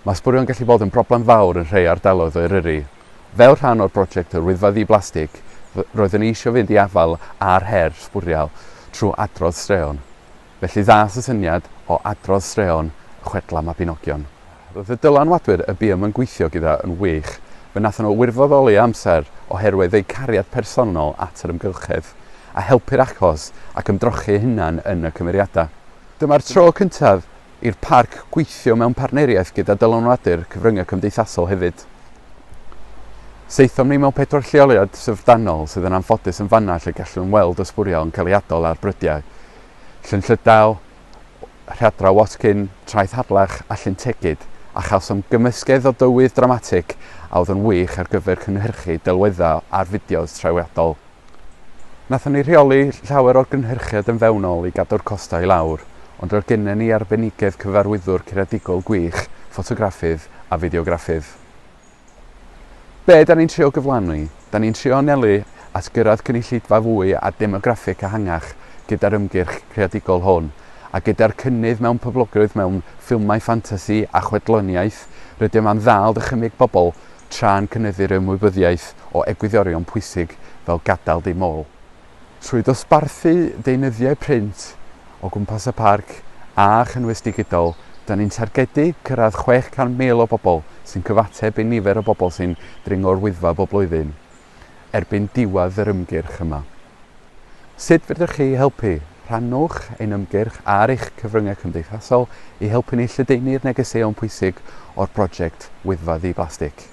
Mae sbwrio'n gallu bod yn broblem fawr yn rhai ardaloedd o Eryri. Fel rhan o'r Prosiect Yr Wyddfa Ddi-Blastig, roeddwn i eisiau fynd i afal a'r her sbwriel trwy adrodd straeon. Felly ddas y syniad o adrodd straeon y chwedlau Mabinogion. Roedd y dylanwadwyr y buom yn gweithio gyda yn wych, fe nathon nhw wirfoddoli amser oherwydd eu cariad personol at yr ymgylchedd a helpu'r achos ac ymdrochi hunan yn y cymeriadau. Dyma'r tro cyntaf i'r parc gweithio mewn partneriaeth gyda dylanwadwyr cyfryngau cymdeithasol hefyd. Saethom ni mewn 4 lleoliad syfrdanol sydd yn anffodus yn fanna lle gallwn weld ysbwriel yn cael ei adol ar brydiau. Llyn Llydaw, Rhadra Watkin, Traeth Harlach a Llyn Tegid, a chawsom gymysgedd o dywydd dramatig a oedd yn wych ar gyfer cynhyrchu delweddau a'r fideos trawiadol. Nathon ni rheoli llawer o'r gynhyrchiad yn fewnol i gadw'r costau i lawr, ond roedd gennym ni arbenigedd cyfarwyddwr creadigol gwych, ffotograffydd a fideograffydd. Be da ni'n trio gyflawni? Da ni'n trio anelu at gyrraedd cynulleidfa fwy a demograffig ehangach gyda'r ymgyrch creadigol hwn, a gyda'r cynnydd mewn poblogrwydd mewn ffilmau ffantasi a chwedloniaeth, rydym am ddal dychymyg bobl tra'n cynyddu'r ymwybyddiaeth o egwyddorion pwysig fel gadael dim ôl. Trwy dosbarthu deunyddiau print o gwmpas y parc a chynnwys digidol, da ni'n targedu cyrraedd 600,000 o bobl sy'n cyfateb i nifer o bobl sy'n dringo'r Wyddfa bob blwyddyn, erbyn diwedd yr ymgyrch yma. Sut fedrwch chi helpu? Rhannwch ein ymgyrch ar eich cyfryngau cymdeithasol i helpu ni lledaenu'r negeseuon pwysig o'r Prosiect Wyddfa Ddi-Blastig.